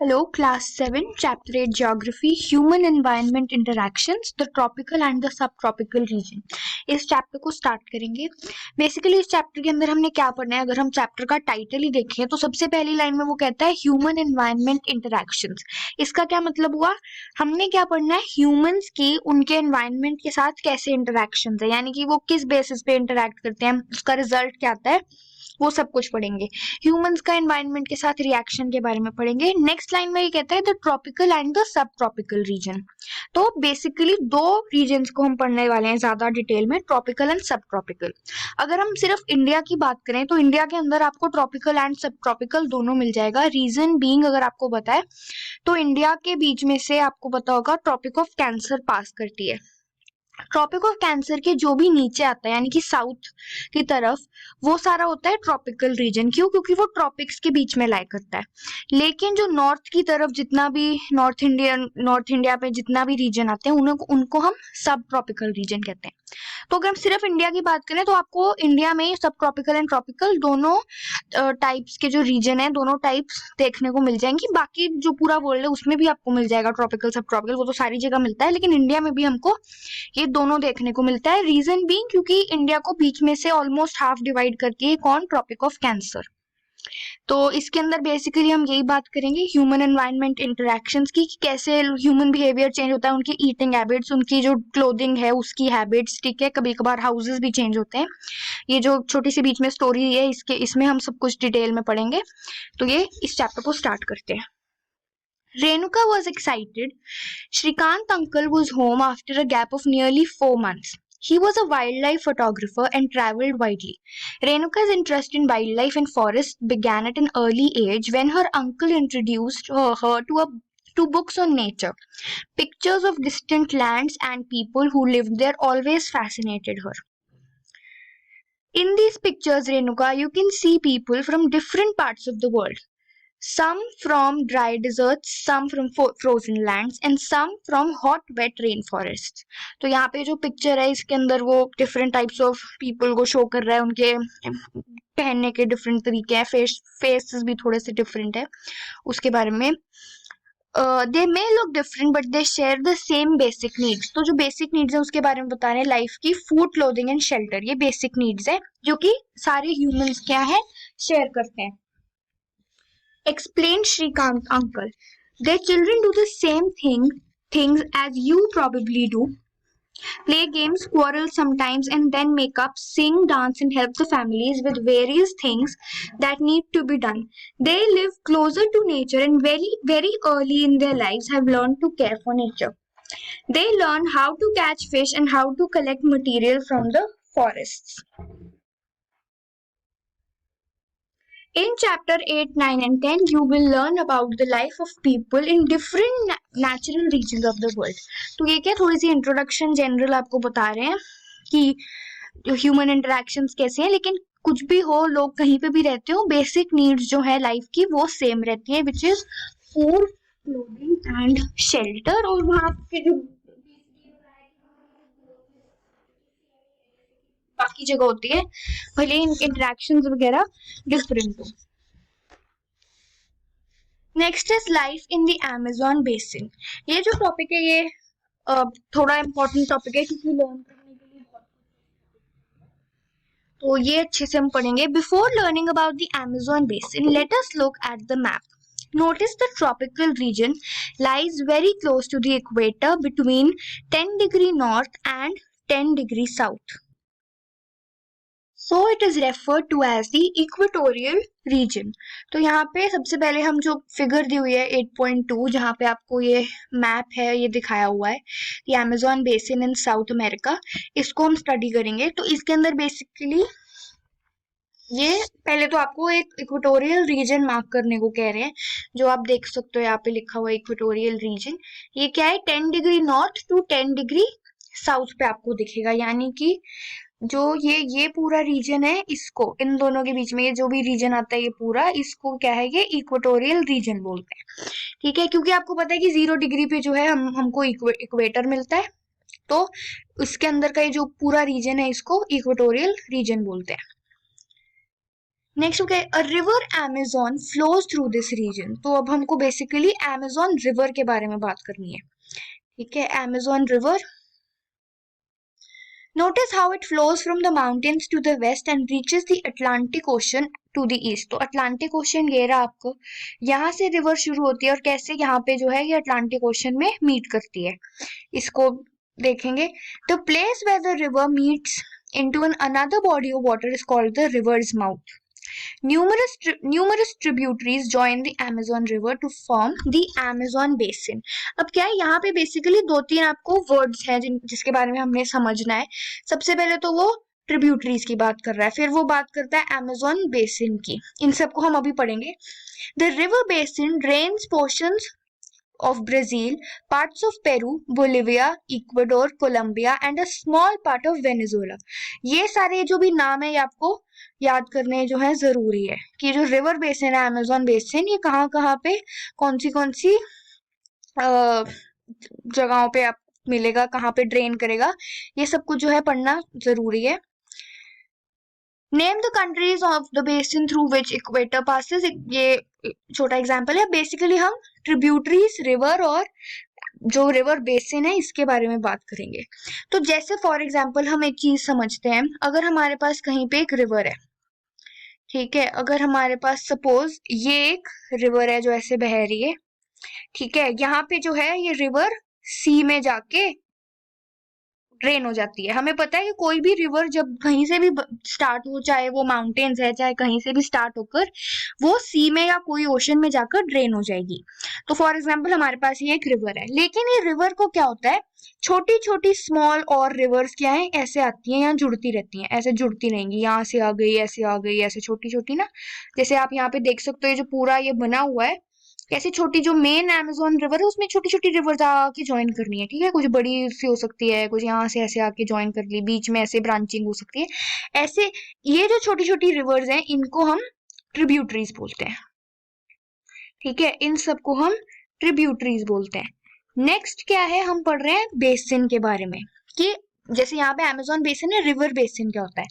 Hello, Class 7, Chapter 8 Geography, Human Environment Interactions, the Tropical and the Subtropical Region. इस chapter को start करेंगे। Basically इस chapter के अंदर हमने क्या पढ़ना है, अगर हम चैप्टर का टाइटल ही देखें तो सबसे पहली लाइन में वो कहता है ह्यूमन एनवायरनमेंट इंटरैक्शंस। इसका क्या मतलब हुआ, हमने क्या पढ़ना है, ह्यूमंस की उनके एनवायरनमेंट के साथ कैसे इंटरैक्शंस है, यानी कि वो किस बेसिस पे इंटरैक्ट करते हैं, उसका रिजल्ट क्या आता है, वो सब कुछ पढ़ेंगे। ह्यूमंस का एनवायरनमेंट के साथ रिएक्शन के बारे में पढ़ेंगे। नेक्स्ट लाइन में ये कहता है the tropical and the sub tropical region. तो बेसिकली दो रीजन्स को हम पढ़ने वाले हैं ज्यादा डिटेल में, ट्रॉपिकल एंड सब ट्रॉपिकल। अगर हम सिर्फ इंडिया की बात करें तो इंडिया के अंदर आपको ट्रॉपिकल एंड सब ट्रॉपिकल दोनों मिल जाएगा। रीजन बीइंग अगर आपको बताए तो इंडिया के बीच में से आपको पता होगा ट्रॉपिक ऑफ कैंसर पास करती है। ट्रॉपिक ऑफ कैंसर के जो भी नीचे आता है यानी कि साउथ की तरफ, वो सारा होता है ट्रॉपिकल रीजन। क्यों? क्योंकि वो ट्रॉपिक्स के बीच में लाई करता है। लेकिन जो नॉर्थ की तरफ जितना भी नॉर्थ इंडिया पे जितना भी रीजन आते हैं उनको हम सब ट्रॉपिकल रीजन कहते हैं। तो अगर हम सिर्फ इंडिया की बात करें तो आपको इंडिया में सब ट्रॉपिकल एंड ट्रॉपिकल दोनों टाइप्स के जो रीजन है, दोनों टाइप्स देखने को मिल जाएंगी। बाकी जो पूरा वर्ल्ड है उसमें भी आपको मिल जाएगा ट्रॉपिकल सब ट्रॉपिकल, वो तो सारी जगह मिलता है, लेकिन इंडिया में भी हमको ये दोनों देखने को मिलता है। रीजन भी क्योंकि इंडिया को बीच में से ऑलमोस्ट हाफ डिवाइड करती है कौन, ट्रॉपिक ऑफ कैंसर। तो इसके अंदर बेसिकली हम यही बात करेंगे ह्यूमन एनवायरनमेंट इंटरेक्शंस की, कि कैसे ह्यूमन बिहेवियर चेंज होता है, उनकी ईटिंग हैबिट्स, उनकी जो क्लोथिंग है उसकी हैबिट्स, ठीक है, कभी कभार हाउसेस भी चेंज होते हैं। ये जो छोटी सी बीच में स्टोरी है इसमें हम सब कुछ डिटेल में पढ़ेंगे। तो ये इस चैप्टर को स्टार्ट करते हैं। Renuka was excited. Shrikant uncle was home after a gap of nearly 4 months. He was a wildlife photographer and traveled widely. Renuka's interest in wildlife and forests began at an early age when her uncle introduced her to books on nature. Pictures of distant lands and people who lived there always fascinated her. In these pictures, Renuka, you can see people from different parts of the world. Some from dry deserts, some from frozen lands and some from hot wet rainforests. तो यहाँ पे जो picture है इसके अंदर वो different types of people को show कर रहा है, उनके पहनने के डिफरेंट तरीके हैं, फेसेस भी थोड़े से डिफरेंट है उसके बारे में। They may look different but they share the same basic needs. तो जो बेसिक नीड्स है उसके बारे में बता रहे हैं, लाइफ की, फूड, क्लोथिंग एंड शेल्टर, ये बेसिक नीड्स है जो कि सारे ह्यूमंस क्या है, शेयर करते हैं। Explained Shrikant uncle. Their children do the same things as you probably do. Play games, quarrel sometimes, and then make up, sing, dance, and help the families with various things that need to be done. They live closer to nature and very early in their lives have learned to care for nature. They learn how to catch fish and how to collect material from the forests. In chapter 8, 9 and 10, you will learn about the life of people in different natural regions of the world. तो ये क्या, थोड़ी सी introduction general आपको बता रहे हैं कि human interactions कैसे हैं, लेकिन कुछ भी हो, लोग कहीं पे भी रहते हो, बेसिक नीड्स जो है लाइफ की वो सेम रहती है, which is food, clothing and shelter. और वहाँ के जो बाकी जगह होती है, भले इंटरेक्शंस वगैरह डिफरेंट हो। Next is life in the Amazon basin. ये जो टॉपिक है ये थोड़ा इम्पोर्टेंट टॉपिक है क्योंकि लर्न करने के लिए बहुत, तो ये अच्छे से हम पढ़ेंगे। Before learning about the Amazon basin, let us look at the map. Notice the tropical region lies very close to the equator between 10° north and 10° south. So it is referred to as the equatorial region. तो यहाँ पे सबसे पहले हम जो figure दी हुई है 8.2, जहाँ पे आपको ये मैप है ये दिखाया हुआ है, the Amazon Basin in South America, इसको हम स्टडी करेंगे। तो इसके अंदर बेसिकली ये पहले तो आपको एक इक्वेटोरियल रीजन मार्क करने को कह रहे हैं, जो आप देख सकते हो यहाँ पे लिखा हुआ है इक्वेटोरियल रीजन। ये क्या है, 10° नॉर्थ टू 10° साउथ पे आपको दिखेगा, यानी कि जो ये पूरा रीजन है, इसको, इन दोनों के बीच में ये जो भी रीजन आता है ये पूरा, इसको क्या है, ये इक्वेटोरियल रीजन बोलते हैं, ठीक है। क्योंकि आपको पता है कि 0° पे जो है हमको इक्वेटर मिलता है, तो इसके अंदर का ये जो पूरा रीजन है इसको इक्वेटोरियल रीजन बोलते हैं। Next okay, a river Amazon flows through this region. तो अब हमको बेसिकली अमेजोन रिवर के बारे में बात करनी है। ठीक है, Amazon river, notice how it flows from the mountains to the west and reaches the Atlantic Ocean to the east। तो अटलांटिक ओशन ये रहा आपको, यहाँ से रिवर शुरू होती है और कैसे यहाँ पे जो है ये अटलांटिक ओशन में मीट करती है, इसको देखेंगे। The place where the river meets into another body of water is called the river's mouth. Numerous tributaries join the Amazon River to form the Amazon Basin। अब क्या है, यहाँ पे बेसिकली दो तीन आपको वर्ड्स हैं जिसके बारे में हमने समझना है। सबसे पहले तो वो ट्रिब्यूटरीज की बात कर रहा है, फिर वो बात करता है अमेजोन बेसिन की। इन सबको हम अभी पढ़ेंगे। The river basin drains portions of Brazil, parts of Peru, Bolivia, Ecuador, Colombia and a small part of Venezuela। ये सारे जो भी नाम है ये आपको याद करने जो है जरूरी है कि जो रिवर बेसिन है अमेजोन बेसिन, ये कहाँ कहाँ पे कौन सी जगहों पे आप मिलेगा, कहाँ पे ड्रेन करेगा, ये सब कुछ जो है पढ़ना जरूरी है। Name the countries of the basin through which equator passes. ये छोटा एग्जांपल है। बेसिकली हम ट्रिब्यूटरीज, रिवर और जो रिवर बेसिन है इसके बारे में बात करेंगे। तो जैसे फॉर एग्जांपल हम एक चीज समझते हैं, अगर हमारे पास कहीं पे एक रिवर है, ठीक है, अगर हमारे पास सपोज ये एक रिवर है जो ऐसे बह रही है, ठीक है, यहाँ पे जो है ये रिवर सी में जाके ड्रेन हो जाती है। हमें पता है कि कोई भी रिवर जब कहीं से भी स्टार्ट हो, चाहे वो माउंटेन्स है चाहे कहीं से भी स्टार्ट होकर, वो सी में या कोई ओशन में जाकर ड्रेन हो जाएगी। तो फॉर एग्जांपल हमारे पास ये एक रिवर है, लेकिन ये रिवर को क्या होता है, छोटी छोटी स्मॉल और रिवर्स क्या है ऐसे आती हैं, यहाँ जुड़ती रहती हैं, ऐसे जुड़ती रहेंगी, यहाँ से आ गई, ऐसे आ गई, ऐसे छोटी छोटी ना। जैसे आप यहाँ पे देख सकते हो, ये जो पूरा ये बना हुआ है, कैसे छोटी जो मेन अमेजोन रिवर है उसमें छोटी छोटी रिवर्स आके ज्वाइन करनी है। ठीक है, कुछ बड़ी सी हो सकती है, कुछ यहाँ से ऐसे आके ज्वाइन कर ली, बीच में ऐसे ब्रांचिंग हो सकती है ऐसे। ये जो छोटी छोटी रिवर्स हैं इनको हम ट्रिब्यूटरीज बोलते हैं। ठीक है, इन सबको हम ट्रिब्यूटरीज बोलते हैं। नेक्स्ट क्या है, हम पढ़ रहे हैं बेसिन के बारे में कि जैसे यहाँ पे अमेजोन बेसिन है, रिवर बेसिन क्या होता है।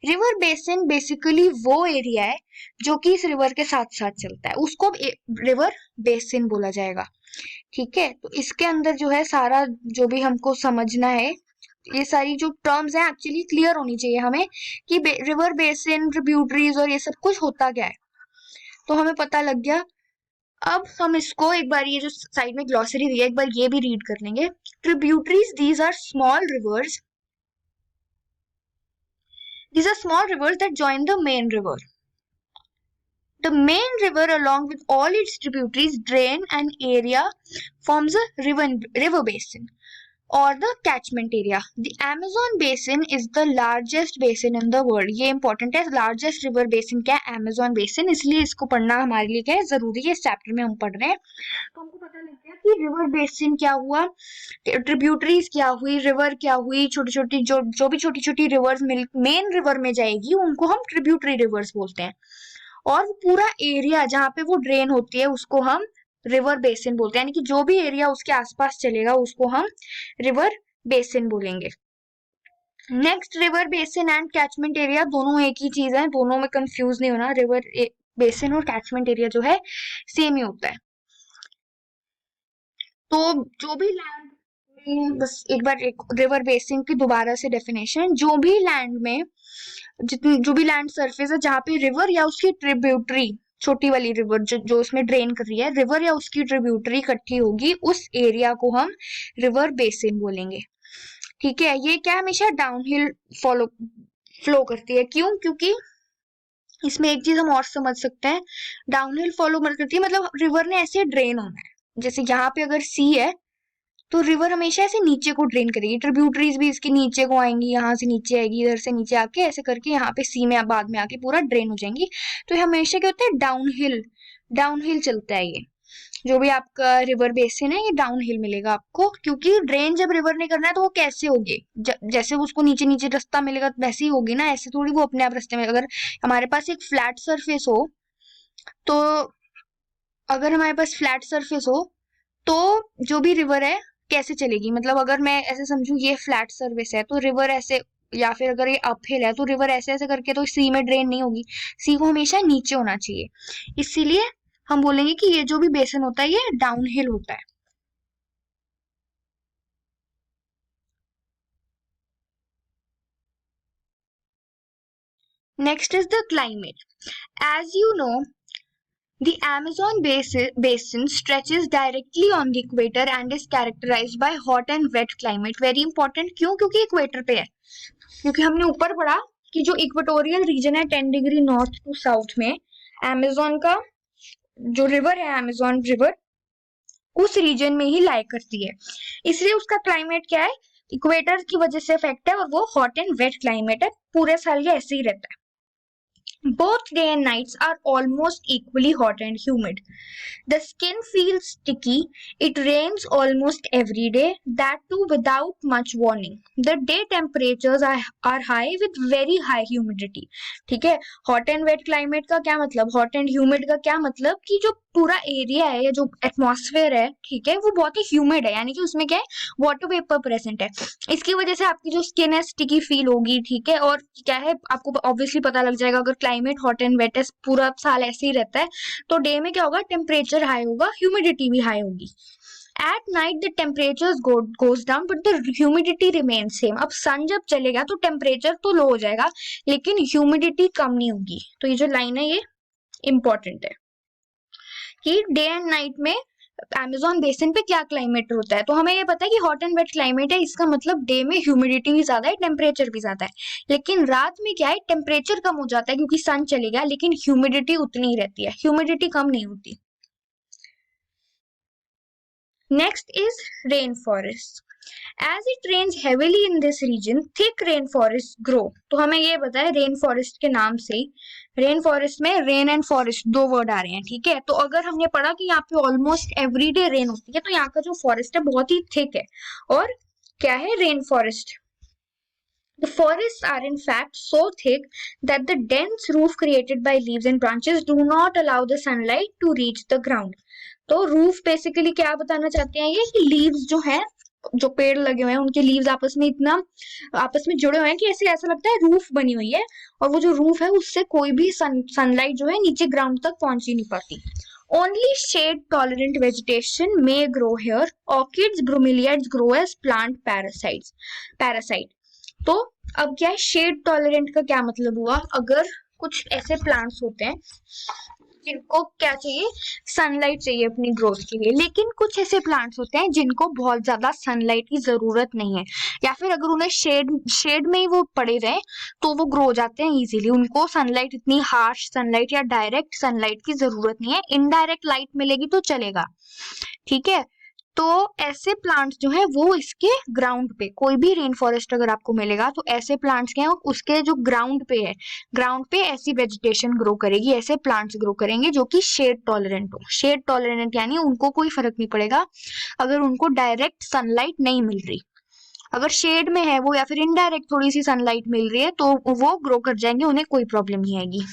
रिवर बेसिन बेसिकली वो एरिया है जो कि इस रिवर के साथ साथ चलता है, उसको रिवर बेसिन बोला जाएगा। ठीक है, तो इसके अंदर जो है सारा जो भी हमको समझना है, ये सारी जो टर्म्स हैं एक्चुअली क्लियर होनी चाहिए हमें कि रिवर बेसिन, ट्रिब्यूटरीज और ये सब कुछ होता क्या है, तो हमें पता लग गया। अब हम इसको एक बार, ये जो साइड में ग्लॉसरी दिया है, एक बार ये भी रीड कर लेंगे। Tributaries, these are small rivers that join the main river. The main river along with all its tributaries drain an area, forms a river basin or the catchment area. The Amazon basin is the largest basin in the world। ये important है, largest river basin क्या है, Amazon basin, इसलिए इसको पढ़ना हमारे लिए क्या है जरूरी है, इस चैप्टर में हम पढ़ रहे हैं। तो हमको पता लग गया कि रिवर बेसिन क्या हुआ, ट्रिब्यूटरीज क्या हुई, रिवर क्या हुई, छोटी छोटी जो भी छोटी छोटी रिवर्स मेन रिवर में जाएगी उनको हम ट्रिब्यूटरी रिवर्स बोलते हैं, और पूरा एरिया जहाँ पे वो ड्रेन होती है उसको हम रिवर बेसिन बोलते हैं, यानी कि जो भी एरिया उसके आसपास चलेगा उसको हम रिवर बेसिन बोलेंगे। Next, river basin and catchment area दोनों एक ही चीज है, दोनों में कंफ्यूज नहीं होना। रिवर बेसिन और कैचमेंट एरिया जो है सेम ही होता है। तो जो भी लैंड में, बस एक बार एक रिवर बेसिन की दोबारा से डेफिनेशन, जो भी लैंड में जितनी जो भी लैंड सरफेस है जहाँ पे रिवर या उसकी ट्रिब्यूटरी, छोटी वाली रिवर जो उसमें ड्रेन कर रही है, रिवर या उसकी ट्रिब्यूटरी इकट्ठी होगी, उस एरिया को हम रिवर बेसिन बोलेंगे। ठीक है, ये क्या हमेशा डाउनहिल फ्लो करती है। क्यों? क्योंकि इसमें एक चीज हम और समझ सकते हैं, डाउनहिल फॉलो करती है मतलब रिवर ने ऐसे ड्रेन होना है। जैसे यहाँ पे अगर सी है तो रिवर हमेशा ऐसे नीचे को ड्रेन करेगी, ट्रिब्यूटरीज भी इसके नीचे को आएंगी, यहाँ से नीचे आएगी, इधर से नीचे आके ऐसे करके यहाँ पे सी में बाद में आके पूरा ड्रेन हो जाएंगी। तो ये हमेशा क्या होता है, डाउनहिल चलता है। ये जो भी आपका रिवर बेसिन है ये डाउनहिल मिलेगा आपको, क्योंकि ड्रेन जब रिवर ने करना है तो वो कैसे होगी, जैसे उसको नीचे नीचे रास्ता मिलेगा वैसे ही होगी ना, ऐसे थोड़ी वो अपने आप रास्ते में। अगर हमारे पास एक फ्लैट सरफेस हो तो तो जो भी रिवर है कैसे चलेगी, मतलब अगर मैं ऐसे समझू ये फ्लैट सर्विस है तो रिवर ऐसे या फिर अगर ये अपहिल है तो रिवर ऐसे ऐसे करके तो सी में ड्रेन नहीं होगी, सी को हमेशा नीचे होना चाहिए। इसीलिए हम बोलेंगे कि ये जो भी बेसिन होता है ये डाउनहिल होता है। Next is the climate. As you know, the Amazon basin stretches directly on the equator and is characterized by hot and wet climate. Very important, क्यों? क्योंकि इक्वेटर पे है। क्योंकि हमने ऊपर पढ़ा कि जो इक्वेटोरियल रीजन है 10 डिग्री नॉर्थ टू साउथ में, अमेजोन का जो रिवर है, अमेजोन रिवर उस रीजन में ही लाई करती है, इसलिए उसका क्लाइमेट क्या है, इक्वेटर की वजह से इफेक्ट है, और वो हॉट एंड वेट क्लाइमेट है, पूरे साल ये ऐसे ही रहता है। Both day and nights are almost equally hot and humid. The skin feels sticky. It rains almost every day, that too without much warning. The day temperatures are high with very high humidity. ठीक है, hot and wet climate का क्या मतलब, hot and humid का क्या मतलब कि जो पूरा एरिया है या जो एटमॉस्फेयर है, ठीक है, वो बहुत ही ह्यूमिड है, यानी कि उसमें क्या है, वाटर वेपर प्रेजेंट है। इसकी वजह से आपकी जो स्किन है स्टिकी फील होगी, ठीक है, और क्या है, आपको ऑब्वियसली पता लग जाएगा अगर क्लाइमेट हॉट एंड वेट है पूरा साल ऐसे ही रहता है तो डे में क्या होगा, टेम्परेचर हाई होगा, ह्यूमिडिटी भी हाई होगी। At night the temperatures goes down but the humidity remains same. अब सन जब चलेगा तो टेम्परेचर तो लो हो जाएगा लेकिन ह्यूमिडिटी कम नहीं होगी। तो ये जो लाइन है ये इंपॉर्टेंट है कि डे एंड नाइट में अमेजोन बेसिन पे क्या क्लाइमेट होता है। तो हमें ये पता है कि हॉट एंड वेट क्लाइमेट है, इसका मतलब डे में ह्यूमिडिटी भी ज्यादा है, टेम्परेचर भी ज्यादा है, लेकिन रात में क्या है, टेम्परेचर कम हो जाता है क्योंकि सन चले गया, लेकिन ह्यूमिडिटी उतनी ही रहती है, ह्यूमिडिटी कम नहीं होती। Next is rain forest. As it rains heavily in this region, thick rainforests grow. तो हमें ये पता है रेन फॉरेस्ट के नाम से, रेन फॉरेस्ट में रेन एंड फॉरेस्ट दो वर्ड आ रहे हैं, ठीक है। तो अगर हमने पढ़ा कि यहाँ पे ऑलमोस्ट एवरीडे रेन होती है, तो यहाँ का जो फॉरेस्ट है बहुत ही थिक है, और क्या है, rain forest. The forests are in fact so thick that the dense roof created by leaves and branches do not allow the sunlight to reach the ground. तो रूफ बेसिकली क्या बताना चाहते हैं ये, कि लीव्स जो है, जो पेड़ लगे हुए हैं उनके लीव्स आपस में इतना आपस में जुड़े हुए हैं कि ऐसा लगता है रूफ बनी हुई है, और वो जो रूफ है उससे कोई भी सनलाइट जो है नीचे ग्राउंड तक पहुंच ही नहीं पाती। Only shade tolerant vegetation may grow here. Orchids, bromeliads grow as plant parasite. तो अब क्या है, शेड टॉलरेंट का क्या मतलब हुआ, अगर कुछ ऐसे प्लांट्स होते हैं जिनको क्या चाहिए, सनलाइट चाहिए अपनी ग्रोथ के लिए, लेकिन कुछ ऐसे प्लांट्स होते हैं जिनको बहुत ज्यादा सनलाइट की जरूरत नहीं है, या फिर अगर उन्हें शेड में ही वो पड़े रहे तो वो ग्रो हो जाते हैं इजीली, उनको सनलाइट, इतनी हार्श सनलाइट या डायरेक्ट सनलाइट की जरूरत नहीं है, इनडायरेक्ट लाइट मिलेगी तो चलेगा, ठीक है। तो ऐसे प्लांट्स जो है वो इसके ग्राउंड पे, कोई भी रेन फॉरेस्ट अगर आपको मिलेगा तो ऐसे प्लांट्स क्या है, उसके जो ग्राउंड पे है, ग्राउंड पे ऐसी वेजिटेशन ग्रो करेगी, ऐसे प्लांट्स ग्रो करेंगे जो कि शेड टॉलरेंट हो। शेड टॉलरेंट यानी उनको कोई फर्क नहीं पड़ेगा अगर उनको डायरेक्ट सनलाइट नहीं मिल रही, अगर शेड में है वो या फिर इनडायरेक्ट थोड़ी सी सनलाइट मिल रही है तो वो ग्रो कर जाएंगे, उन्हें कोई प्रॉब्लम नहीं आएगी।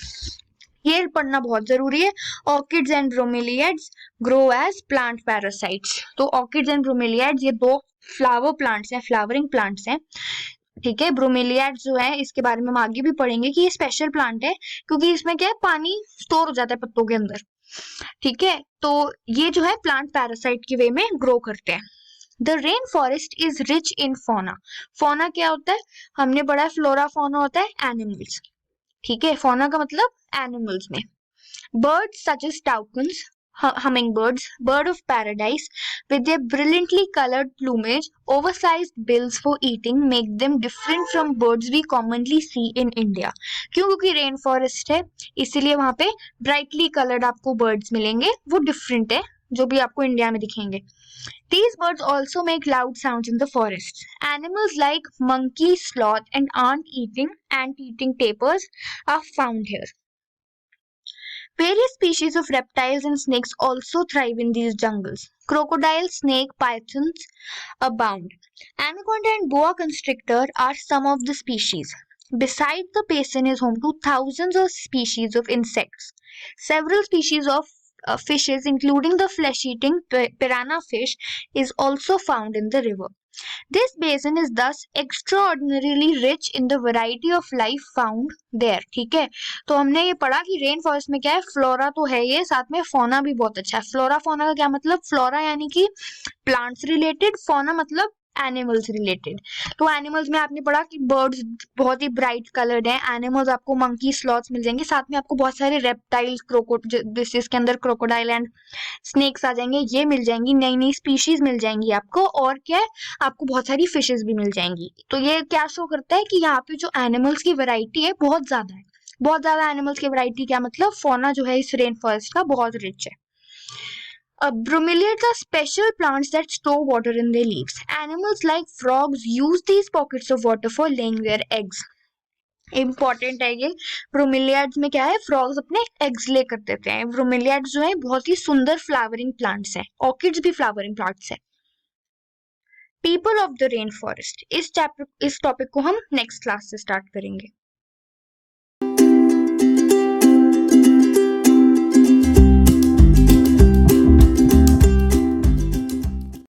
ये पढ़ना बहुत जरूरी है। Orchids and bromeliads grow as plant parasites. तो ऑर्किड्स एंड ब्रोमेलियाड्स ये दो फ्लावर प्लांट्स हैं, फ्लावरिंग प्लांट्स हैं, ठीक है। ब्रोमेलियाड्स जो है इसके बारे में हम आगे भी पढ़ेंगे कि ये स्पेशल प्लांट है क्योंकि इसमें क्या है, पानी स्टोर हो जाता है पत्तों के अंदर, ठीक है। तो ये जो है प्लांट पैरासाइट के वे में ग्रो करते हैं। The rain forest is rich in fauna. Fauna क्या होता है, हमने पढ़ा फ्लोरा, फौना होता है एनिमल्स, ठीक है। फौना का मतलब एनिमल्स में birds such as toucans, hummingbirds, bird of paradise, with their brilliantly colored plumage, oversized bills for eating, make them different from birds we commonly see in India. क्योंकि rain forest है इसीलिए वहां पे brightly coloured आपको birds मिलेंगे, वो different है जो भी आपको इंडिया में दिखेंगे। These birds also make loud sounds in the forest. Animals like monkey, sloth, and ant-eating tapirs are found here. Various species of reptiles and snakes also thrive in these jungles. Crocodile, snake, pythons abound. Anaconda and boa constrictor are some of the species. Besides, the basin is home to thousands of species of insects. Several species of fishes, including the flesh-eating piranha fish, is also found in the river. This basin is thus extraordinarily rich in the variety of life found there. ठीक है, तो हमने ये पढ़ा कि rain forest में क्या है, फ्लोरा तो है ये, साथ में फोना भी बहुत अच्छा है। फ्लोरा फोना का क्या मतलब, फ्लोरा यानी कि प्लांट्स रिलेटेड, फोना मतलब एनिमल्स रिलेटेड। तो एनिमल्स में आपने पढ़ा कि बर्ड्स बहुत ही ब्राइट कलर्ड हैं, एनिमल्स आपको मंकी, स्लॉथ्स मिल जाएंगे, साथ में आपको बहुत सारे रेप्टाइल्स, जिसके अंदर क्रोकोडाइल एंड स्नेक्स आ जाएंगे, ये मिल जाएंगी, नई नई स्पीशीज मिल जाएंगी आपको, और क्या है, आपको बहुत सारी फिशेस भी मिल जाएंगी। तो ये क्या शो करता है कि यहाँ पे जो एनिमल्स की वैरायटी है बहुत ज्यादा है, बहुत ज्यादा एनिमल्स की वैरायटी, क्या मतलब फौना जो है इस रेन फॉरेस्ट का बहुत रिच है। Bromeliads are special plants that store water in their leaves. Animals like frogs use these pockets of water for laying their eggs. Important है ये। ब्रोमिलियाड्स में क्या है, फ्रॉग्स अपने एग्स ले कर देते हैं। ब्रोमिलियाड्स जो है बहुत ही सुंदर फ्लावरिंग प्लांट्स हैं, ऑर्किड्स भी फ्लावरिंग प्लांट्स हैं। People of the rain forest, इस टॉपिक को हम नेक्स्ट क्लास से स्टार्ट करेंगे।